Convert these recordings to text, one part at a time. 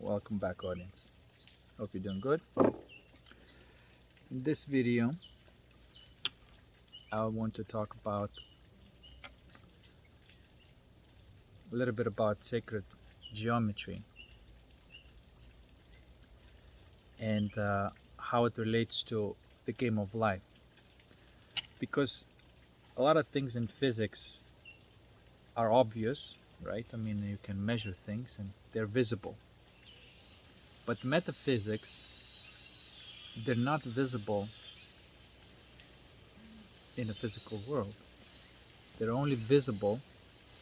Welcome back, audience. Hope you're doing good. In this video, I want to talk about a little bit about sacred geometry and how it relates to the game of life. Because a lot of things in physics are obvious, right? I mean, you can measure things and they're visible. But metaphysics, they're not visible in the physical world. They're only visible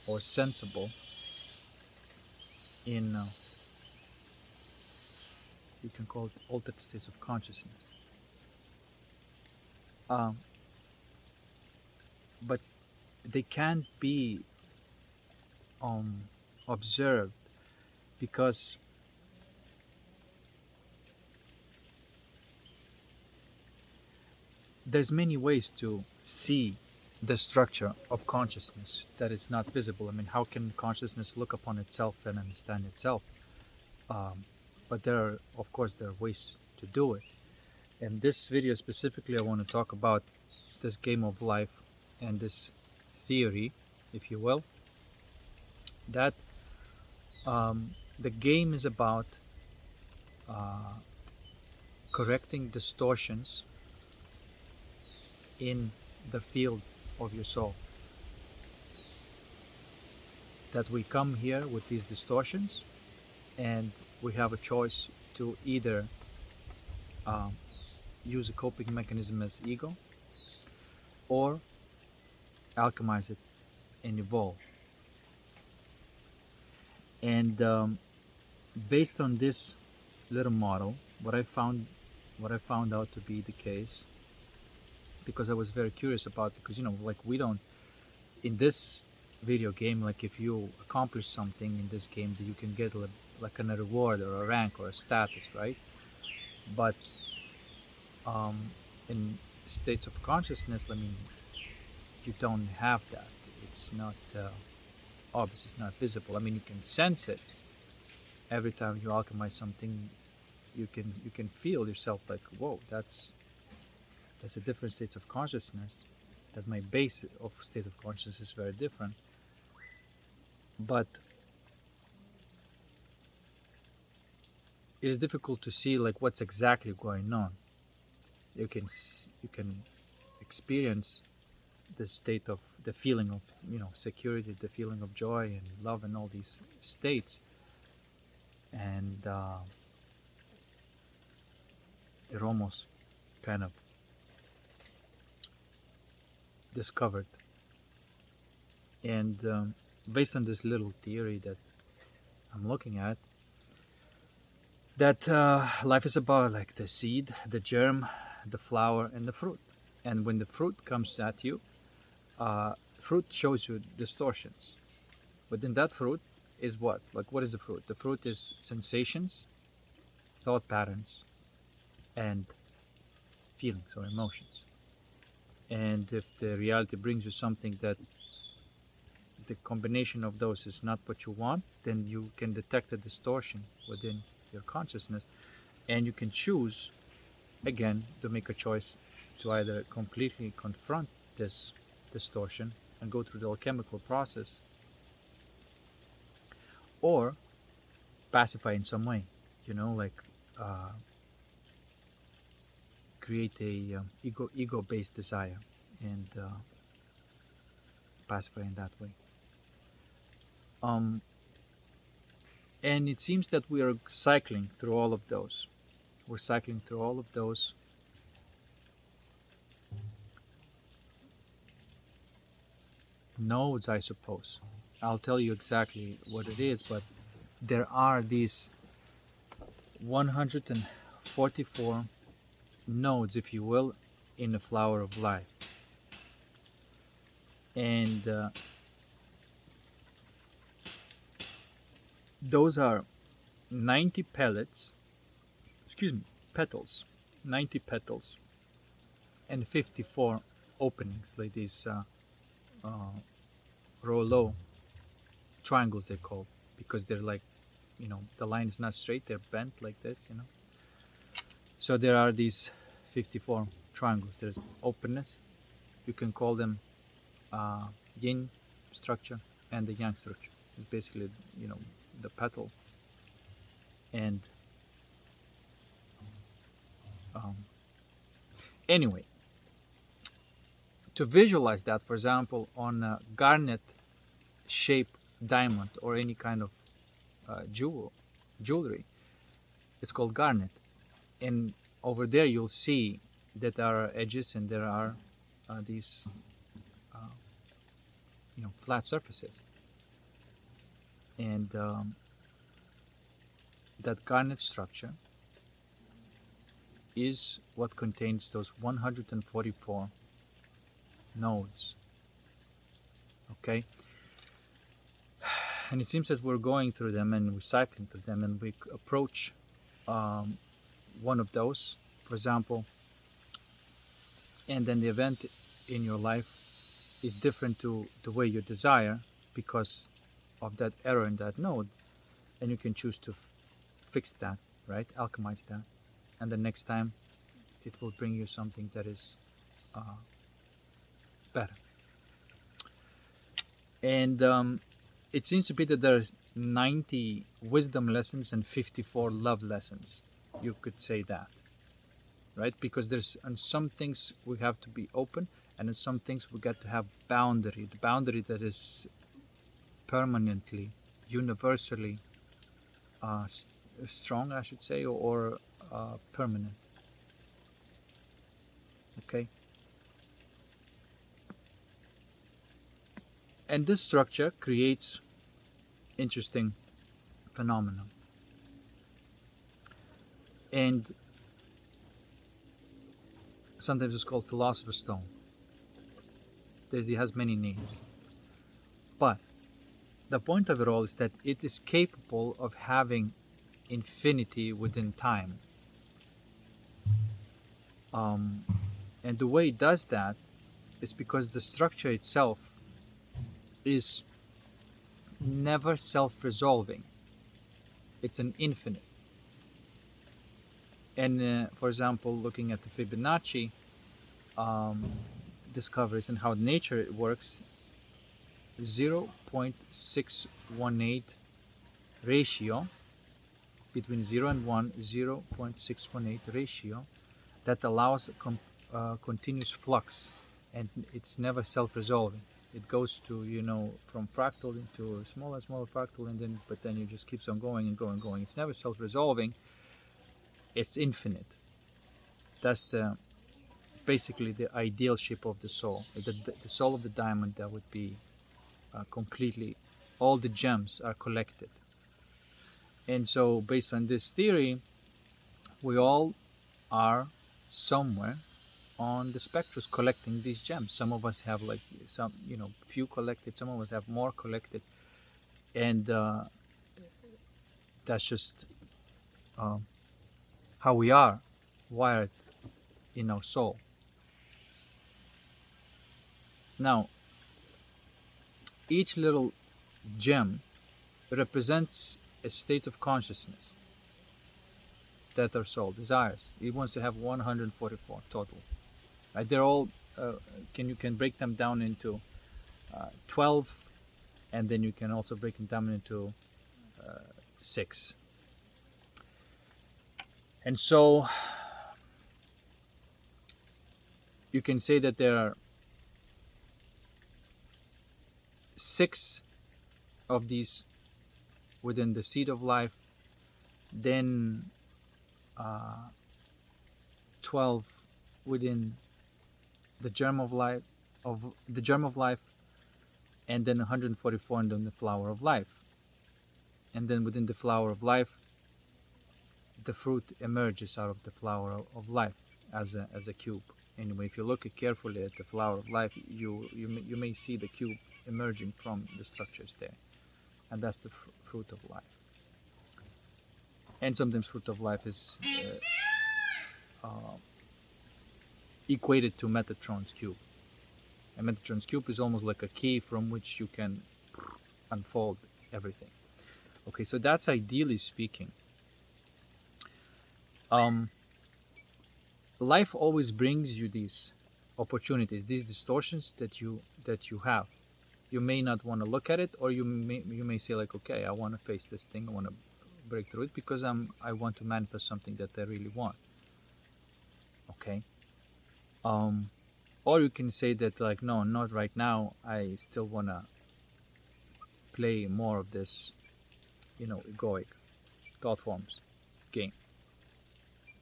or sensible in, you can call it altered states of consciousness. Um, but they can't be observed because there's many ways to see the structure of consciousness that is not visible. I mean, how can consciousness look upon itself and understand itself? But of course, there are ways to do it. In this video specifically, I want to talk about this game of life and this theory, if you will, that the game is about correcting distortions in the field of your soul. That we come here with these distortions and we have a choice to either use a coping mechanism as ego or alchemize it and evolve. And based on this little model, what I found out to be the case, because I was very curious about, because like we don't in this video game, like if you accomplish something in this game, that you can get like a reward or a rank or a status, right? But in states of consciousness, I mean, you don't have that. It's not obvious, it's not visible. I mean, you can sense it. Every time you alchemize something, you can feel yourself like, whoa, that's a different state of consciousness, that my base of state of consciousness is very different. But it is difficult to see like what's exactly going on. You can experience the state of the feeling of security, the feeling of joy and love and all these states, and they're almost kind of discovered. And based on this little theory that I'm looking at, that life is about like the seed, the germ, the flower, and the fruit. And when the fruit comes at you, fruit shows you distortions. Within that fruit is what? Like, what is the fruit? The fruit is sensations, thought patterns, and feelings or emotions. And if the reality brings you something that the combination of those is not what you want, then you can detect a distortion within your consciousness, and you can choose again to make a choice to either completely confront this distortion and go through the alchemical process, or pacify in some way, like create a ego-based desire and pacify in that way. And it seems that we are cycling through all of those. We're cycling through all of those nodes, I suppose. I'll tell you exactly what it is, but there are these 144 nodes, if you will, in the flower of life. And those are 90 petals, 90 petals, and 54 openings, like these rouleau triangles, they're called, because they're like the line is not straight, they're bent like this. So there are these 54 triangles. There's openness, you can call them yin structure and the yang structure. It's basically the petal. And anyway, to visualize that, for example, on a garnet shaped diamond or any kind of jewelry, it's called garnet. And over there you'll see that there are edges and there are these flat surfaces. And that garnet structure is what contains those 144 nodes. Okay, and it seems that we're going through them and we're cycling through them, and we approach one of those, for example, and then the event in your life is different to the way you desire because of that error in that node, and you can choose to fix that, right? Alchemize that, and the next time it will bring you something that is better. And it seems to be that there's 90 wisdom lessons and 54 love lessons. You could say that, right? Because there's on some things we have to be open, and in some things we got to have boundary. The boundary that is permanently, universally strong, I should say, or permanent. Okay. And this structure creates interesting phenomena. And sometimes it's called philosopher's stone. It has many names. But the point of it all is that it is capable of having infinity within time. And the way it does that is because the structure itself is never self-resolving. It's an infinite. And for example, looking at the Fibonacci discoveries and how nature it works, 0.618 ratio between 0 and 1, 0.618 ratio that allows continuous flux, and it's never self-resolving. It goes to from fractal into a smaller and smaller fractal, and then it just keeps on going and going and going. It's never self-resolving. It's infinite. That's basically the ideal shape of the soul. The soul of the diamond, that would be completely, all the gems are collected. And so based on this theory, we all are somewhere on the spectrum collecting these gems. Some of us have few collected, some of us have more collected, and that's just how we are wired in our soul. Now, each little gem represents a state of consciousness that our soul desires. It wants to have 144 total. Right? They're all you can break them down into 12, and then you can also break them down into 6. And so you can say that there are 6 of these within the seed of life, then 12 within the germ of life, and then 144 in the flower of life. And then within the flower of life, the fruit emerges out of the flower of life as a cube. Anyway, if you look carefully at the flower of life, you may see the cube emerging from the structures there, and that's the fruit of life. And sometimes fruit of life is equated to Metatron's cube. And Metatron's cube is almost like a key from which you can unfold everything. Okay, so that's ideally speaking. Um, Life always brings you these opportunities, these distortions that you have. You may not want to look at it, or you may say like, okay, I want to face this thing, I want to break through it because I want to manifest something that I really want. Okay. Um, or you can say that like, no, not right now. I still want to play more of this, egoic thought forms game,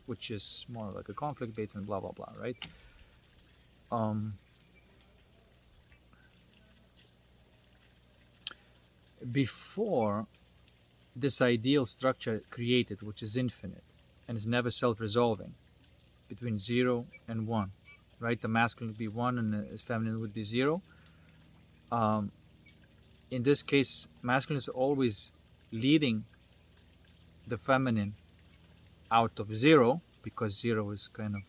which is more like a conflict based and blah blah blah, right? Um, Before this ideal structure created, which is infinite and is never self-resolving, between 0 and 1, right? The masculine would be 1 and the feminine would be 0. Um, in this case, masculine is always leading the feminine out of 0, because 0 is kind of,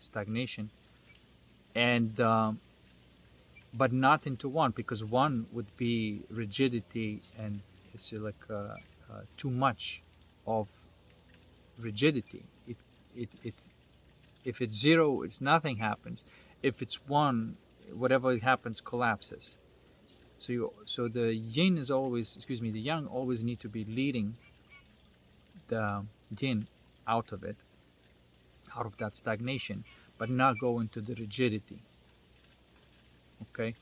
stagnation, and but not into 1, because 1 would be rigidity, and it's like too much of rigidity. It if it's 0, it's nothing happens. If it's 1, whatever happens collapses. So the yin is always, the yang always need to be leading the yin out of it, out of that stagnation, but not go into the rigidity. Okay,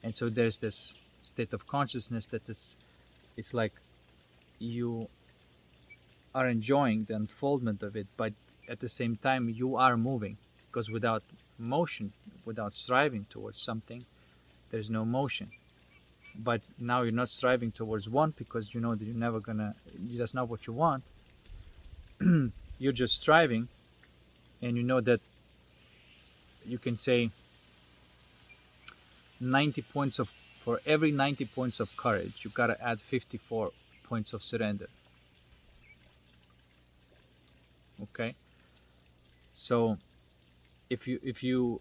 and so there's this state of consciousness that is, it's like you are enjoying the unfoldment of it, but at the same time you are moving, because without motion, without striving towards something, there's no motion. But now you're not striving towards 1, because you know that you're never gonna, that's not what you want. You're just striving, and you know that you can say 90 points of, for every 90 points of courage, you gotta add 54 points of surrender. Okay, so if you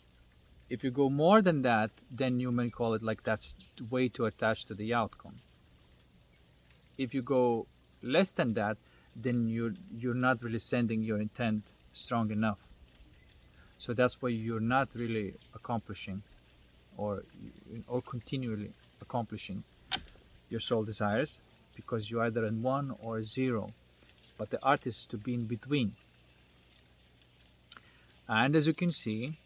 go more than that, then you may call it like that's way too attached to the outcome. If you go less than that, then you're not really sending your intent strong enough. So that's why you're not really accomplishing, or continually accomplishing your soul desires, because you're either in 1 or 0. But the art is to be in between. And as you can see,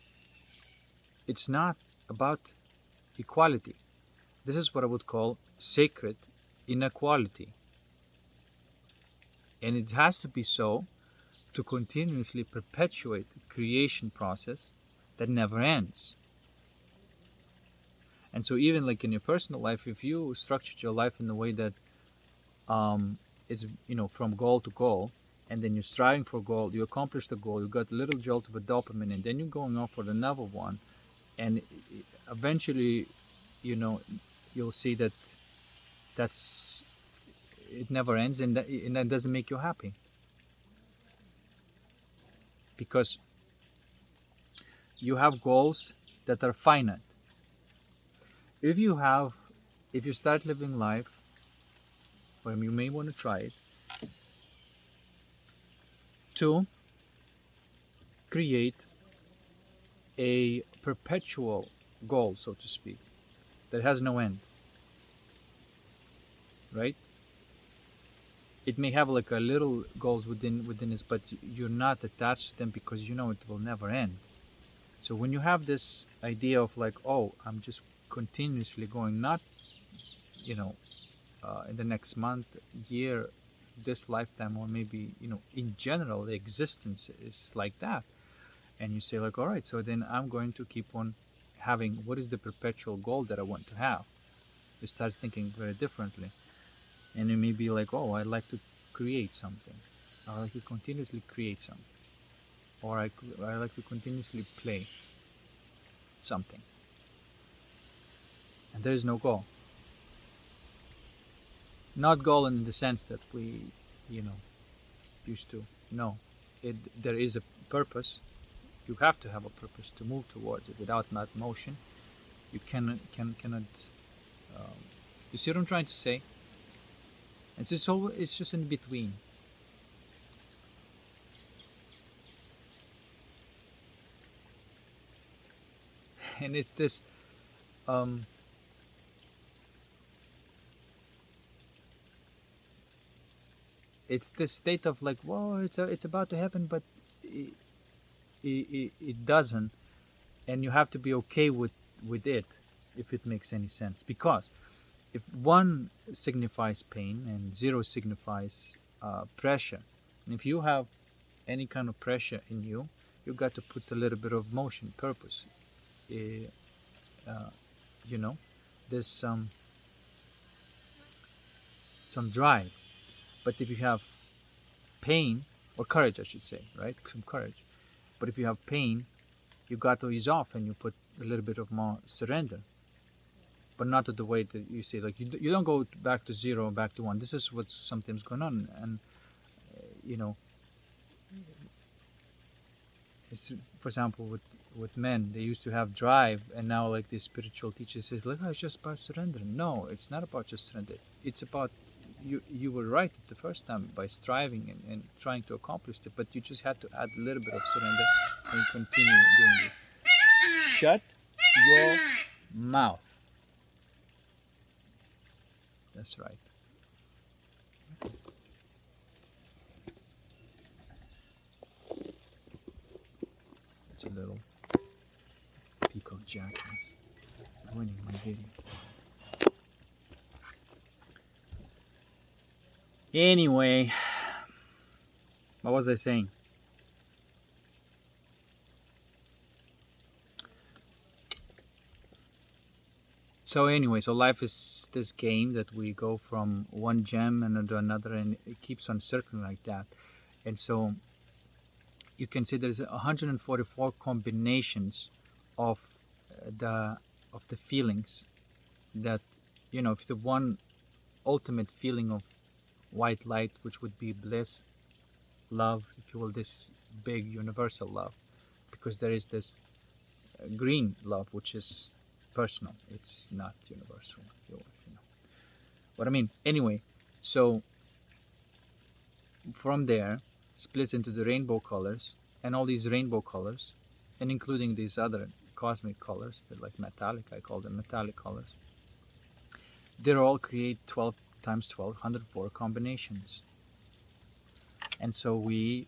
it's not about equality. This is what I would call sacred inequality. And it has to be so to continuously perpetuate the creation process that never ends. And so even like in your personal life, if you structured your life in a way that is, from goal to goal, and then you're striving for goal, you accomplish the goal, you got a little jolt of a dopamine, and then you're going off for another one, and eventually, you'll see that that's, it never ends, and that doesn't make you happy, because you have goals that are finite. If you start living life, or you may want to try it, to create a perpetual goal, so to speak, that has no end, right? It may have like a little goals within this, but you're not attached to them, because you know it will never end. So when you have this idea of like, oh, I'm just continuously going, not, in the next month, year, this lifetime, or maybe, in general, the existence is like that. And you say like, all right, so then I'm going to keep on having, what is the perpetual goal that I want to have? You start thinking very differently. And it may be like, oh, I'd like to create something. I like to continuously create something. Or I like to continuously play something. And there is no goal. Not goal in the sense that we, used to. No. There is a purpose. You have to have a purpose to move towards it. Without that motion, you cannot. You see what I'm trying to say? It's just in between. And it's this um it's this state of like, whoa, it's about to happen, but it doesn't, and you have to be okay with it, if it makes any sense. Because if one signifies pain and zero signifies pressure, and if you have any kind of pressure in you, you got to put a little bit of motion, purpose. Uh, uh, you know, there's some drive. But if you have pain, or courage, I should say, right? Some courage. But if you have pain, you got to ease off and you put a little bit of more surrender, but not to the way that you say, like, you don't go back to zero, back to one. This is what's sometimes going on. And you know, it's, for example, with men, they used to have drive, and now, like, the spiritual teacher says, like, oh, it's just about surrender. No, it's not about just surrender. It's about, you were right the first time by striving and trying to accomplish it, but you just had to add a little bit of surrender and continue doing it. Shut your mouth. That's right. It's a little peacock jacket ruining my video. Anyway, what was I saying? So life is this game that we go from one gem and to another, and it keeps on circling like that. And so you can see there's 144 combinations of the feelings that, if the one ultimate feeling of white light, which would be bliss, love, if you will, this big universal love, because there is this green love, which is personal. It's not universal. If you know what I mean. Anyway, so from there splits into the rainbow colors, and all these rainbow colors, and including these other cosmic colors, they're like metallic. I call them metallic colors. They all create 12 times 12, 104 combinations. And so we,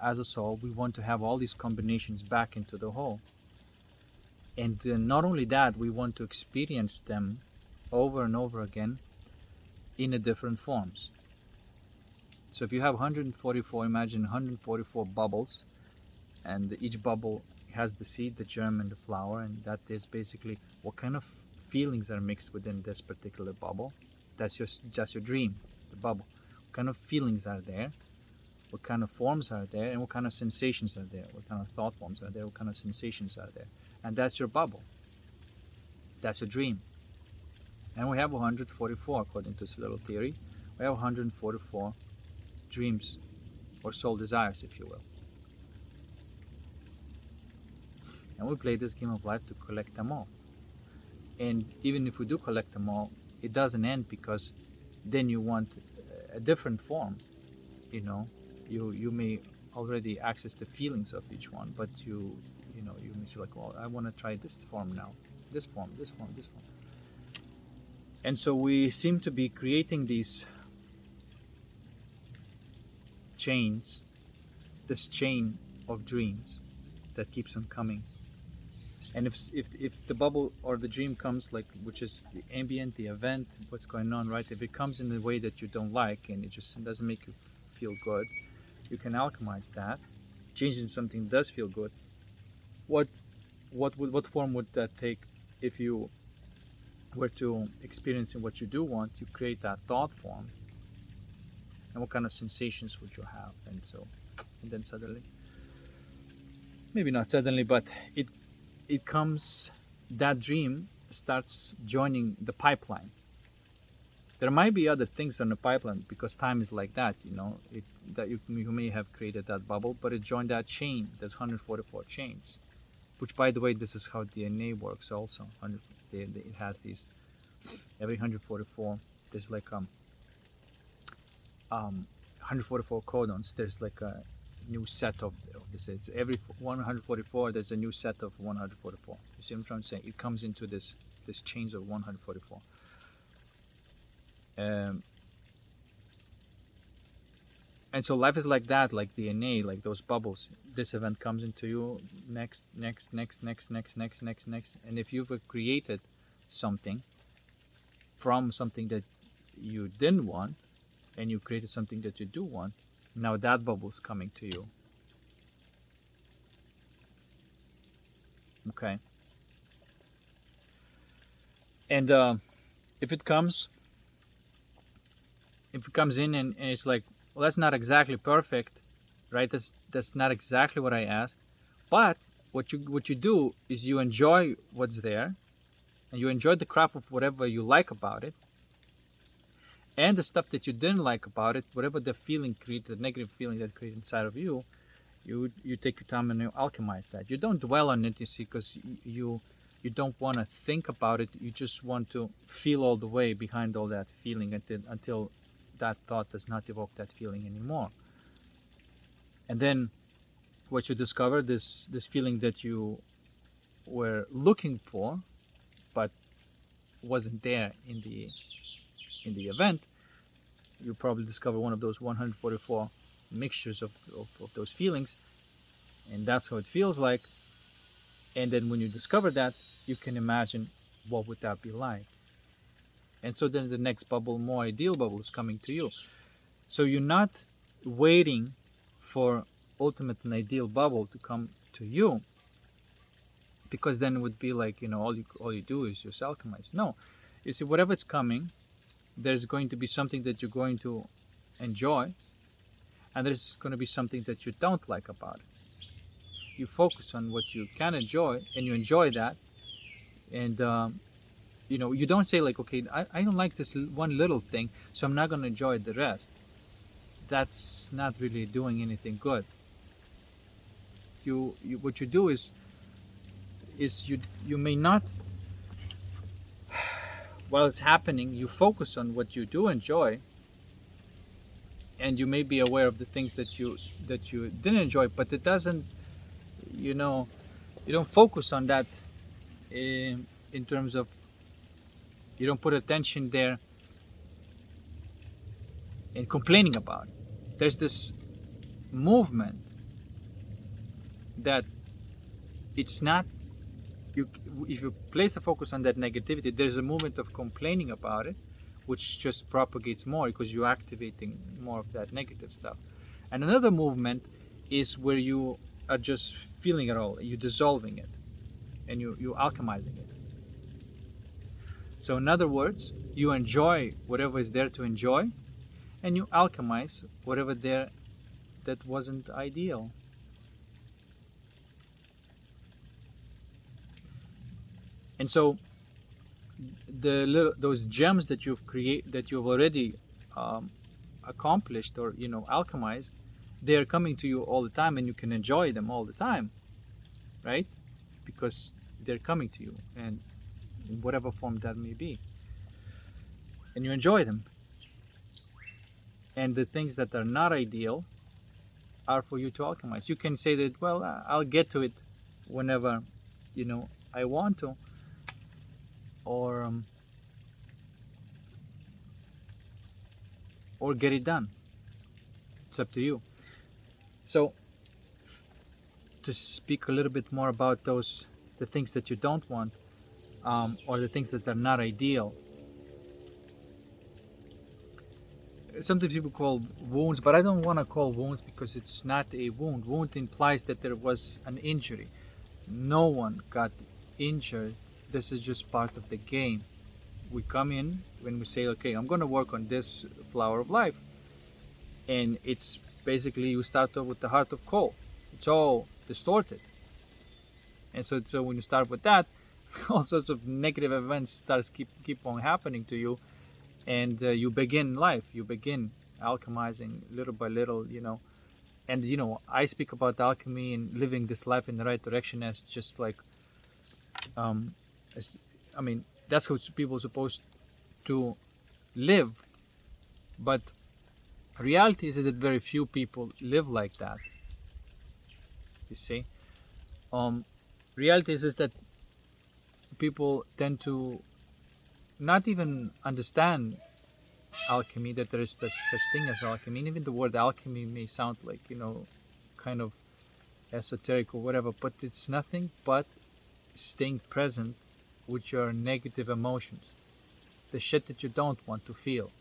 as a soul, we want to have all these combinations back into the whole. And not only that, we want to experience them over and over again in a different forms. So if you have 144, imagine 144 bubbles, and each bubble has the seed, the germ, and the flower, and that is basically what kind of feelings are mixed within this particular bubble. That's your dream, the bubble. What kind of feelings are there? What kind of forms are there? And what kind of sensations are there? What kind of thought forms are there? What kind of sensations are there? And that's your bubble. That's your dream. And we have 144, according to this little theory. We have 144 dreams, or soul desires, if you will. And we play this game of life to collect them all. And even if we do collect them all, it doesn't end, because then you want a different form. You may already access the feelings of each one, but you may say, like, well, I want to try this form now, this form, this form, this form. And so we seem to be creating these chains, this chain of dreams that keeps on coming. And if the bubble or the dream comes, like, which is the ambient, the event, what's going on, right? If it comes in a way that you don't like, and it just doesn't make you feel good, you can alchemize that, change it into something that does feel good. What form would that take? If you were to experience what you do want, you create that thought form, and what kind of sensations would you have? And then suddenly, maybe not suddenly, but it comes, that dream starts joining the pipeline. There might be other things on the pipeline, because time is like that, that you may have created that bubble, but it joined that chain. There's 144 chains, which, by the way, this is how DNA works also. It has these, every 144, there's like 144 codons, there's like a new set of this. It's every 144 there's a new set of 144. You see what I'm trying to say? It comes into this change of 144. And so life is like that, like DNA, like those bubbles. This event comes into you, next, and if you've created something from something that you didn't want, and you created something that you do want, now that bubble's coming to you. Okay. And if it comes in and it's like, well, that's not exactly perfect, right? That's not exactly what I asked. But what you do is you enjoy what's there, and you enjoy the crap of whatever you like about it, and the stuff that you didn't like about it, whatever the feeling created, the negative feeling that created inside of you, you take your time and you alchemize that. You don't dwell on it, you see, because you don't want to think about it. You just want to feel all the way behind all that feeling until that thought does not evoke that feeling anymore. And then what you discover, this feeling that you were looking for but wasn't there in the event, you probably discover one of those 144 mixtures of those feelings, and that's how it feels like. And then when you discover that, you can imagine what would that be like. And so then the next bubble, more ideal bubble, is coming to you. So you're not waiting for ultimate and ideal bubble to come to you, because then it would be like, all you do is just alchemize. No, you see, whatever it's coming, there's going to be something that you're going to enjoy, and there's going to be something that you don't like about it. You focus on what you can enjoy, and you enjoy that. And you don't say like, okay, I don't like this one little thing, so I'm not going to enjoy the rest. That's not really doing anything good. You what you do is you may not, while it's happening, you focus on what you do enjoy, and you may be aware of the things that you didn't enjoy, but it doesn't, you don't focus on that in terms of, you don't put attention there and complaining about it. There's this movement that it's not, if you place the focus on that negativity, there's a movement of complaining about it, which just propagates more because you're activating more of that negative stuff. And another movement is where you are just feeling it all, you're dissolving it, and you're alchemizing it. So in other words, you enjoy whatever is there to enjoy, and you alchemize whatever there that wasn't ideal. And so those gems that you've already accomplished or alchemized, they are coming to you all the time, and you can enjoy them all the time, right? Because they're coming to you, and in whatever form that may be, and you enjoy them. And the things that are not ideal are for you to alchemize. You can say that, well, I'll get to it whenever I want to, or get it done. It's up to you. So to speak a little bit more about the things that you don't want, or the things that are not ideal. Sometimes people call wounds, but I don't want to call wounds because it's not a wound. Wound implies that there was an injury. No one got injured. This is just part of the game. We come in when we say, okay, I'm going to work on this flower of life. And it's basically, you start off with the heart of coal. It's all distorted. And so when you start with that, all sorts of negative events keep on happening to you. And you begin life. You begin alchemizing little by little, And, I speak about alchemy and living this life in the right direction as just like, that's how people are supposed to live. But Reality is that very few people live like that. You see, reality is that people tend to not even understand alchemy, that there is such thing as alchemy. And even the word alchemy may sound like, kind of esoteric or whatever, but it's nothing but staying present with your negative emotions, the shit that you don't want to feel,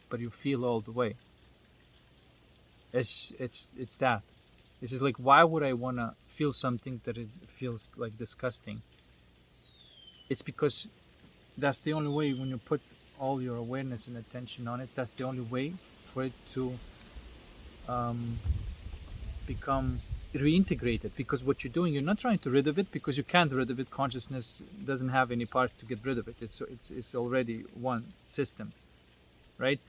but you feel all the way. It's that. It's just like, why would I want to feel something that it feels like disgusting? It's because that's the only way. When you put all your awareness and attention on it, that's the only way for it to become reintegrated. Because what you're doing, you're not trying to rid of it, because you can't rid of it. Consciousness doesn't have any parts to get rid of it. It's already one system, right?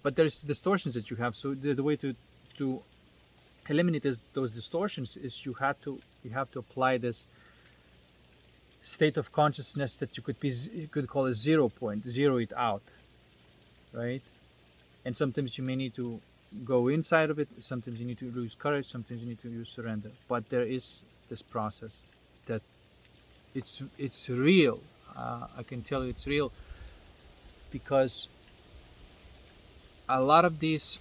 But there's distortions that you have. So the way to eliminate those distortions is you have to apply this state of consciousness that you could call a 0 point, zero it out, right? And sometimes you may need to go inside of it. Sometimes you need to use courage. Sometimes you need to use surrender. But there is this process that it's real. I can tell you it's real, because a lot of these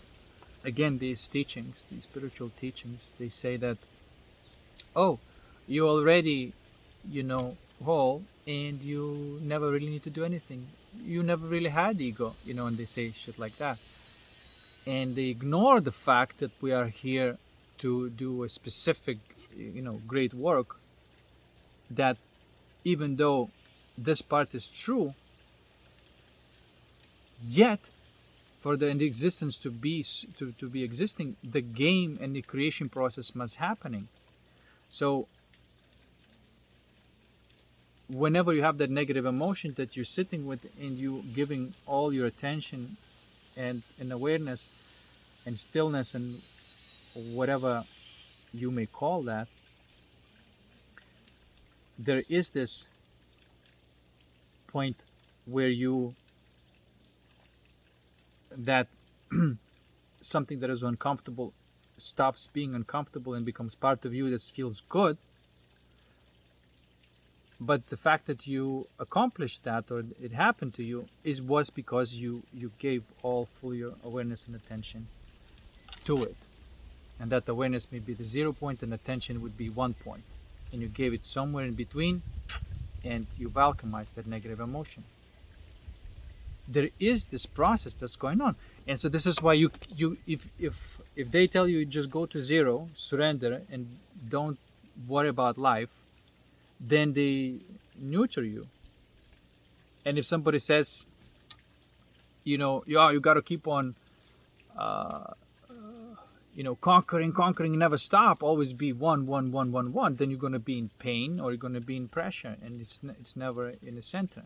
teachings, these spiritual teachings, they say that, oh, you already, whole, and you never really need to do anything. You never really had ego, and they say shit like that. And they ignore the fact that we are here to do a specific, great work, that even though this part is true, yet for the existence to be existing, the game and the creation process must happening. So whenever you have that negative emotion that you're sitting with, and you giving all your attention and awareness and stillness and whatever you may call that, there is this point where that something that is uncomfortable stops being uncomfortable and becomes part of you that feels good. But the fact that you accomplished that, or it happened to you, was because you gave all full your awareness and attention to it. And that awareness may be the 0 point, and attention would be 1 point. And you gave it somewhere in between, and you've alchemized that negative emotion. There is this process that's going on. And so this is why if they tell you just go to 0, surrender, and don't worry about life, then they neuter you. And if somebody says, you got to keep on conquering, never stop, always be one, then you're going to be in pain, or you're going to be in pressure, and it's never in the center.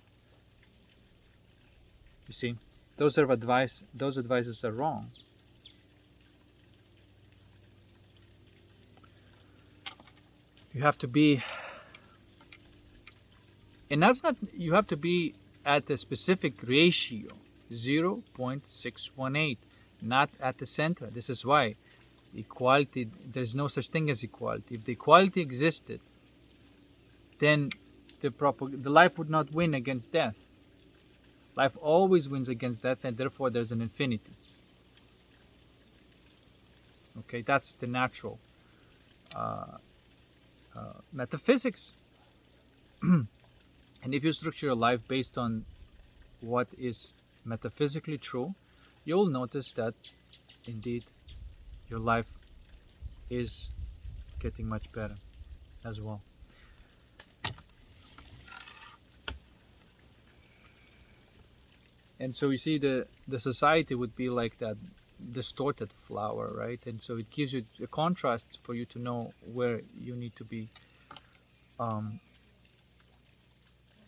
You see, those advices are wrong. You have to be, and that's not, you have to be at a specific ratio, 0.618, not at the center. This is why equality, there's no such thing as equality. If the equality existed, then the life would not win against death. Life always wins against death, and therefore there's an infinity. Okay, that's the natural metaphysics. And if you structure your life based on what is metaphysically true, you'll notice that indeed your life is getting much better as well. And so you see, the society would be like that distorted flower, right? And so it gives you a contrast for you to know where you need to be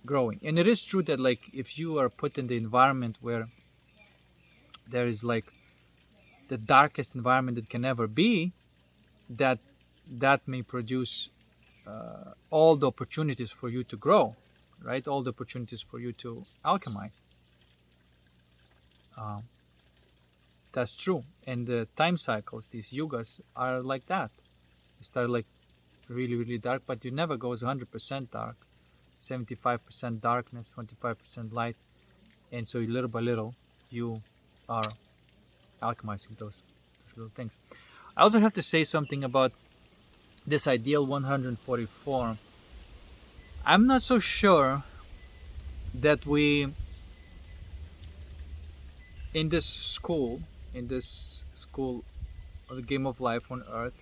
growing. And it is true that, like, if you are put in the environment where there is like the darkest environment that can ever be, that may produce all the opportunities for you to grow, right? All the opportunities for you to alchemize. That's true. And the time cycles, these yugas, are like that. You start like really, really dark, but you never goes 100% dark. 75% darkness, 25% light. And so little by little, you are alchemizing those little things. I also have to say something about this ideal 144. I'm not so sure that we, in this school of the game of life on Earth,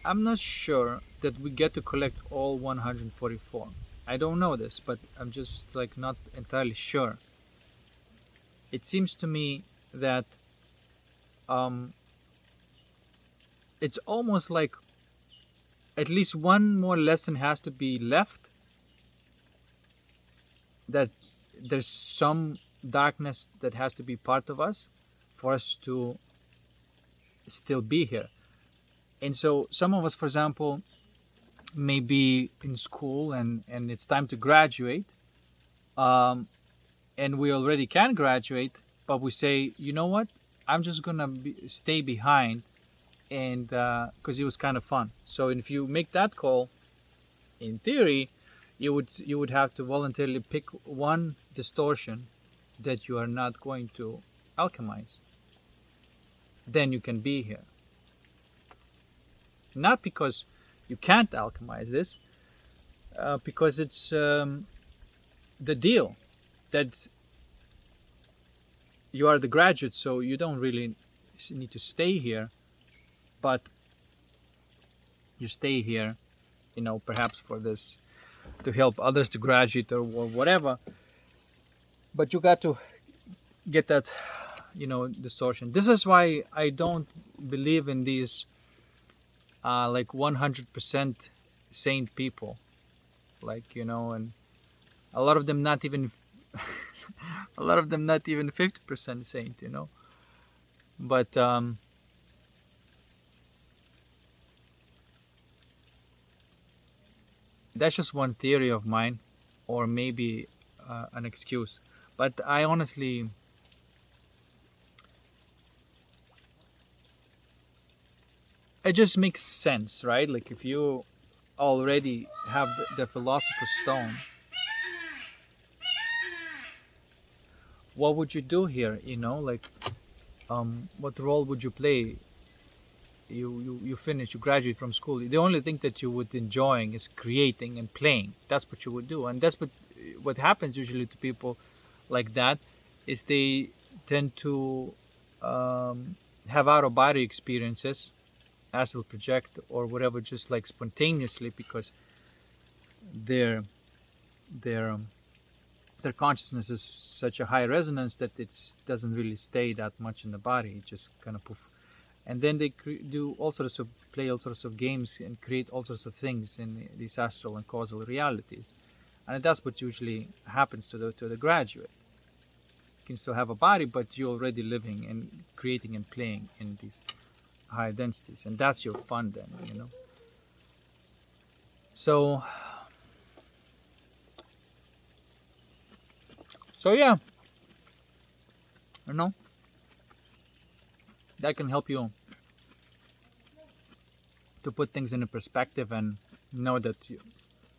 I'm not sure that we get to collect all 144. I don't know this, but I'm just like not entirely sure. It seems to me that um, it's almost like at least one more lesson has to be left, that there's some darkness that has to be part of us for us to still be here. And so some of us, for example, may be in school and it's time to graduate, um, and we already can graduate, but we say, you know what, I'm just gonna stay behind, and because it was kind of fun. So if you make that call, in theory, you would have to voluntarily pick one distortion that you are not going to alchemize. Then you can be here. Not because you can't alchemize this, because it's the deal that you are the graduate, so you don't really need to stay here, but you stay here, perhaps for this, to help others to graduate or whatever. But you got to get that, distortion. This is why I don't believe in these like 100% saint people, like, and a lot of them not even a lot of them not even 50% saint, but that's just one theory of mine, or maybe an excuse. But I honestly, it just makes sense, right? Like if you already have the philosopher's stone, what would you do here? Like what role would you play? You finish, you graduate from school. The only thing that you would enjoying is creating and playing. That's what you would do, and that's what happens usually to people like that, is they tend to have out of body experiences, astral project or whatever, just like spontaneously, because their their um, their consciousness is such a high resonance that it doesn't really stay that much in the body. It just kind of poof. And then they do all sorts of play all sorts of games and create all sorts of things in these astral and causal realities, and that's what usually happens to the graduate. You can still have a body, but you're already living and creating and playing in these high densities, and that's your fun then. So yeah, that can help you to put things in a perspective and know that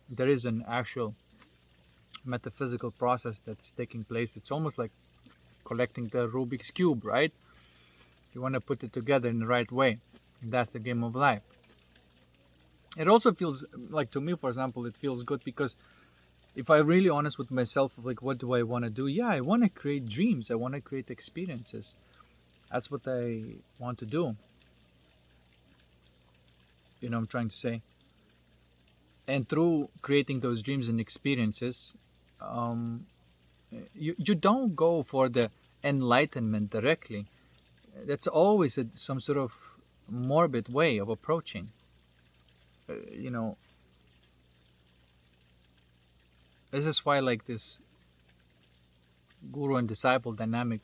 there is an actual metaphysical process that's taking place. It's almost like collecting the Rubik's Cube, right? You want to put it together in the right way. And that's the game of life. It also feels like, to me, for example, it feels good because if I'm really honest with myself, like, what do I want to do? Yeah, I want to create dreams. I want to create experiences. That's what I want to do. I'm trying to say. And through creating those dreams and experiences, you don't go for the enlightenment directly. That's always some sort of morbid way of approaching. This is why, like, this guru and disciple dynamic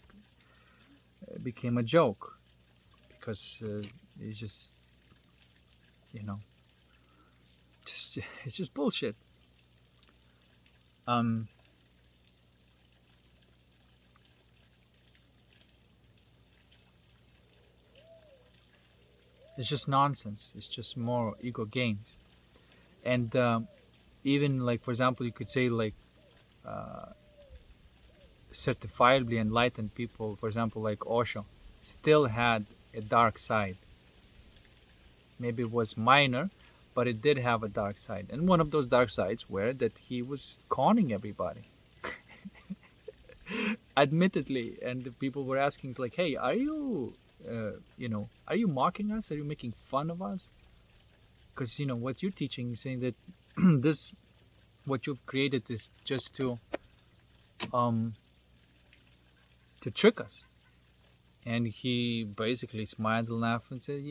became a joke, because it's just, it's just bullshit. It's just nonsense. It's just more ego games. And even like, for example, you could say like certifiably enlightened people, for example, like Osho, still had a dark side. Maybe it was minor, but it did have a dark side. And one of those dark sides were that he was conning everybody. Admittedly, and the people were asking like, "Hey, are you, are you mocking us? Are you making fun of us? Because what you're teaching, saying that this, what you've created, is just um, to trick us." And he basically smiled and laughed and said,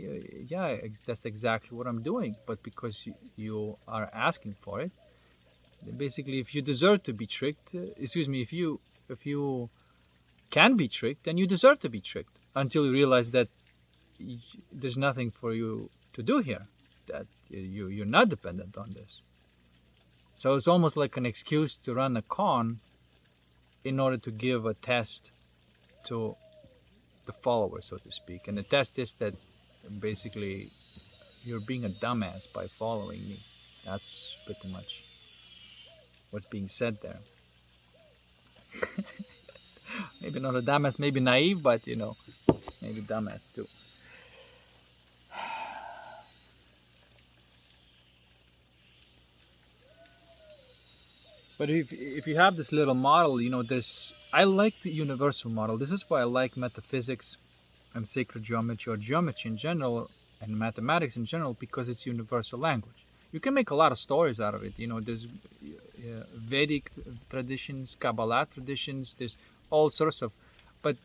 "Yeah, that's exactly what I'm doing. But because you are asking for it, basically, if you deserve to be tricked, if you can be tricked, then you deserve to be tricked. Until you realize that there's nothing for you to do here, that you're not dependent on this. So it's almost like an excuse to run a con in order to give a test to the follower, so to speak. And the test is that basically you're being a dumbass by following me. That's pretty much what's being said there. Maybe not a dumbass, maybe naive, but maybe dumbass too. But if you have this little model, I like the universal model. This is why I like metaphysics and sacred geometry, or geometry in general, and mathematics in general, because it's universal language. You can make a lot of stories out of it. There's Vedic traditions, Kabbalah traditions, there's all sorts of, but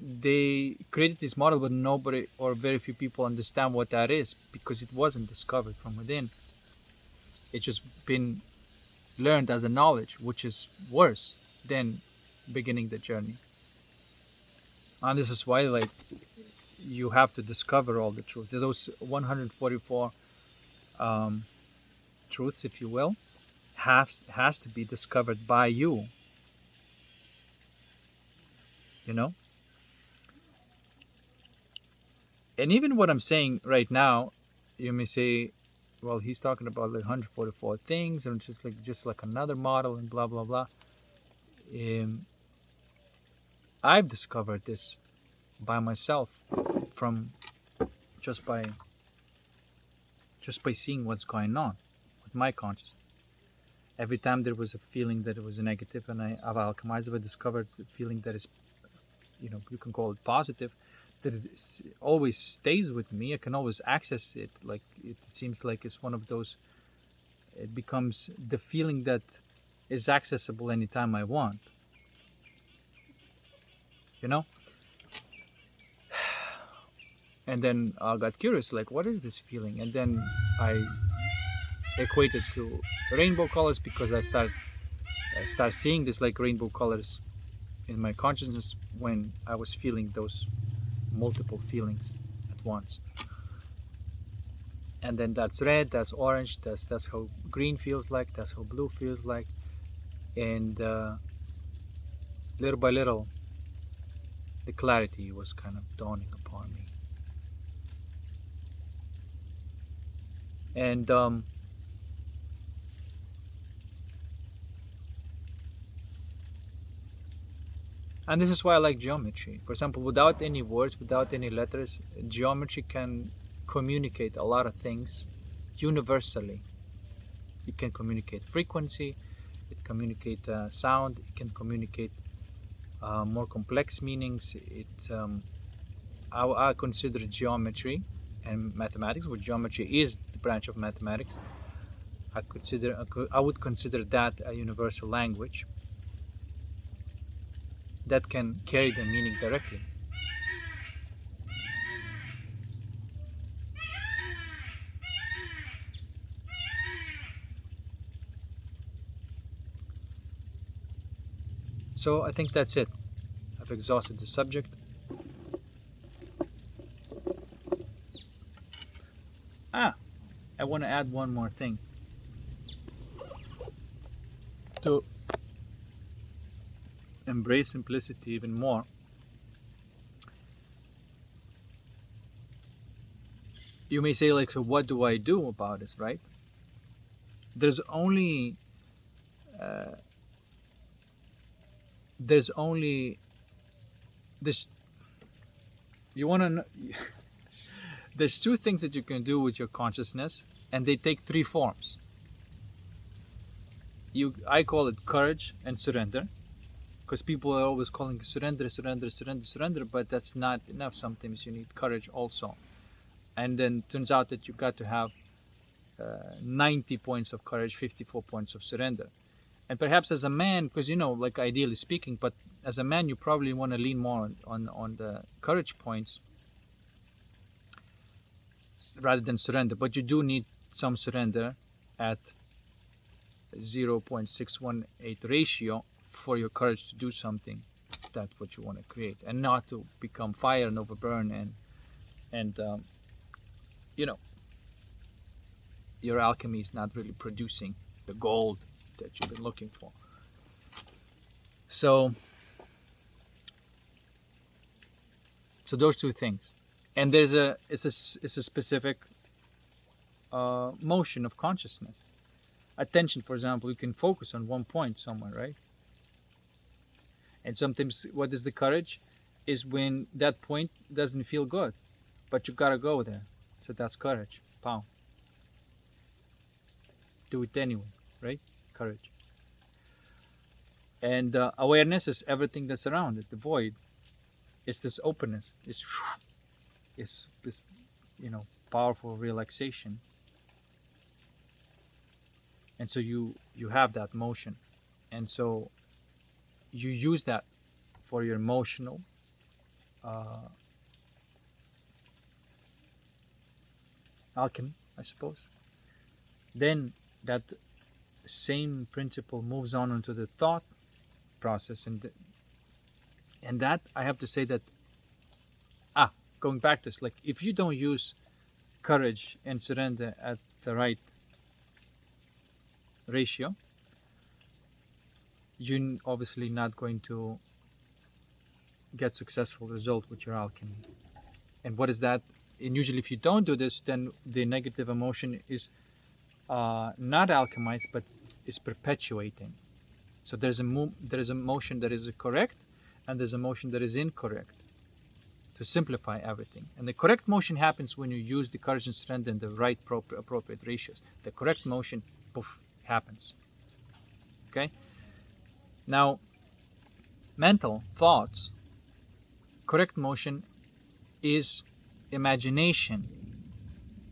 they created this model, but nobody or very few people understand what that is, because it wasn't discovered from within. It's just been learned as a knowledge, which is worse than beginning the journey. And this is why, like, you have to discover all the truth. Those 144 truths, if you will, has to be discovered by you. And even what I'm saying right now, you may say, well, he's talking about like 144 things, and just like another model, and blah blah blah. I've discovered this by myself, from just by seeing what's going on with my consciousness. Every time there was a feeling that it was negative, and I've alchemized, I've discovered a feeling that is, you can call it positive, that it always stays with me. I can always access it. Like, it seems like it's one of those, it becomes the feeling that is accessible anytime I want. And then I got curious, like, what is this feeling? And then I equated to rainbow colors, because I start seeing this like rainbow colors in my consciousness when I was feeling those multiple feelings at once. And then that's red, that's orange, that's how green feels like, that's how blue feels like. And little by little, the clarity was kind of dawning upon me. And this is why I like geometry. For example, without any words, without any letters, geometry can communicate a lot of things universally. It can communicate frequency, it can communicate sound, it can communicate more complex meanings. I consider geometry and mathematics, which geometry is the branch of mathematics. I would consider that a universal language that can carry the meaning directly. So I think that's it. I've exhausted the subject. I want to add one more thing to embrace simplicity even more. you may say, like, so what do I do about this, right? There's only uh, there's only this. You want to know. There's two things that you can do with your consciousness, and they take three forms. I call it courage and surrender, because people are always calling surrender, surrender, surrender, surrender, but that's not enough. Sometimes you need courage also. And then it turns out that you got to have 90 points of courage, 54 points of surrender. And perhaps as a man, because, like, ideally speaking, but as a man, you probably want to lean more on the courage points rather than surrender. But you do need some surrender at 0.618 ratio for your courage to do something that's what you want to create, and not to become fire and overburn and your alchemy is not really producing the gold that you've been looking for. So those two things, and it's a specific motion of consciousness. Attention, for example, you can focus on one point somewhere, right? And sometimes what is the courage is when that point doesn't feel good, but you gotta go there. So that's courage. Pow. Do it anyway, right? Courage. And awareness is everything that's around it, the void. It's this openness. It's this, powerful relaxation. And so you have that motion. And so you use that for your emotional alchemy, I suppose. Then that same principle moves on into the thought process, and that I have to say that going back to this, like, if you don't use courage and surrender at the right ratio, you're obviously not going to get successful result with your alchemy. And what is that? And usually if you don't do this, then the negative emotion is not alchemized, but is perpetuating. So there's a motion that is correct, and there's a motion that is incorrect, to simplify everything. And the correct motion happens when you use the courage and surrender in the right appropriate ratios. The correct motion, poof, happens. Okay? Now, mental thoughts, correct motion is imagination.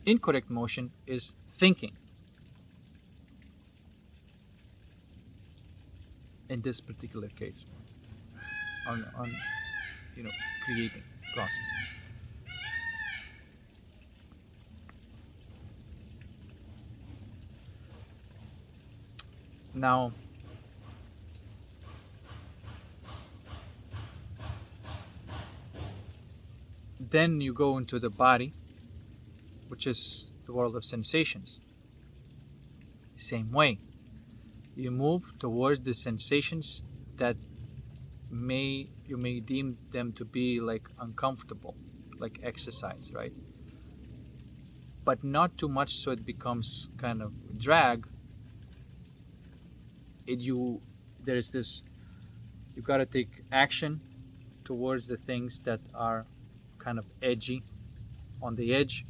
Incorrect motion is thinking. In this particular case, on creating process. Now, then you go into the body, which is the world of sensations. Same way, you move towards the sensations that you may deem them to be like uncomfortable, like exercise, right? But not too much so it becomes kind of drag. There's this, you got to take action towards the things that are kind of edgy, on the edge,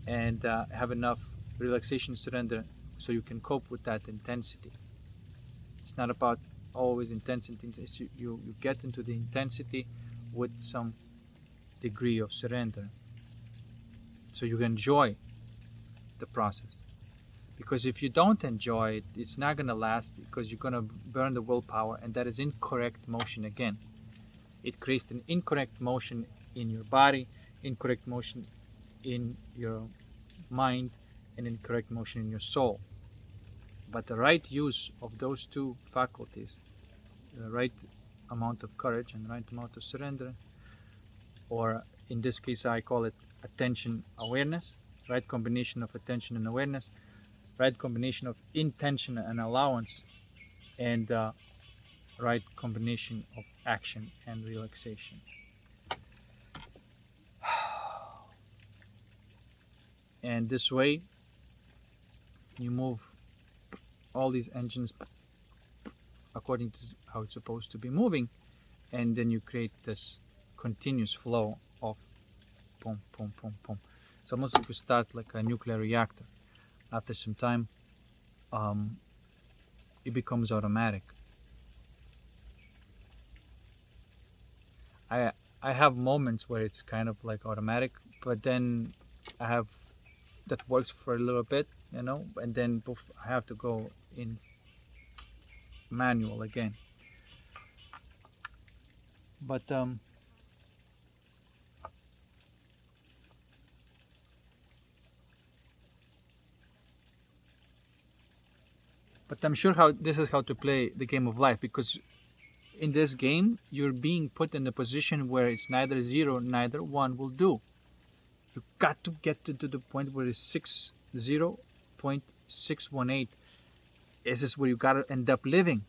and have enough relaxation, surrender, so you can cope with that intensity. It's not about always intensity. You get into the intensity with some degree of surrender, so you enjoy the process. Because if you don't enjoy it, it's not going to last, because you're going to burn the willpower, and that is incorrect motion again. It creates an incorrect motion in your body, incorrect motion in your mind, and incorrect motion in your soul. But the right use of those two faculties, the right amount of courage and the right amount of surrender, or in this case I call it attention awareness, right combination of attention and awareness, right combination of intention and allowance, and right combination of action and relaxation. And this way you move all these engines according to how it's supposed to be moving, and then you create this continuous flow of boom, boom, boom, boom. It's almost like you start like a nuclear reactor. After some time, it becomes automatic. I I have moments where it's kind of like automatic, but then I have that works for a little bit, and then I have to go in manual again. But I'm sure how this is how to play the game of life, because in this game you're being put in a position where it's neither zero neither one will do. You got to get to the point where it's 60.618. This is where you gotta end up living,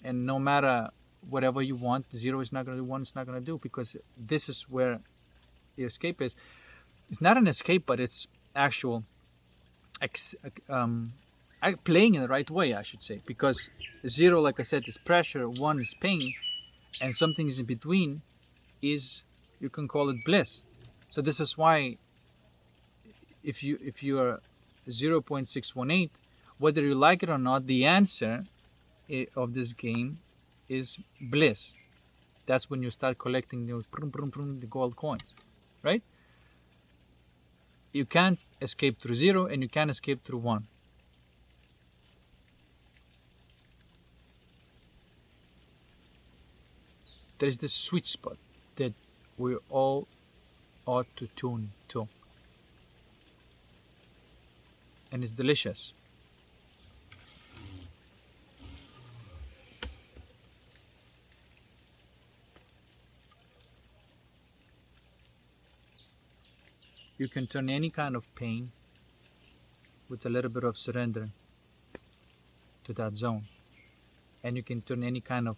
and no matter whatever you want, zero is not gonna do, one is not gonna do, because this is where the escape is. It's not an escape, but it's actual playing in the right way, I should say, because zero, like I said, is pressure, one is pain, and something is in between is, you can call it bliss. So this is why if you are 0.618, whether you like it or not, the answer of this game is bliss. That's when you start collecting those the gold coins, right? You can't escape through zero, and you can't escape through one. There is this sweet spot that we all ought to tune to, and it's delicious. You can turn any kind of pain with a little bit of surrender to that zone, and you can turn any kind of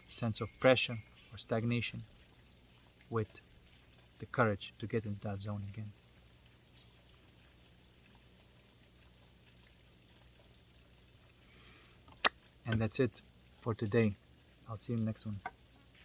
sense of pressure or stagnation with the courage to get into that zone again. And that's it for today. I'll see you next one.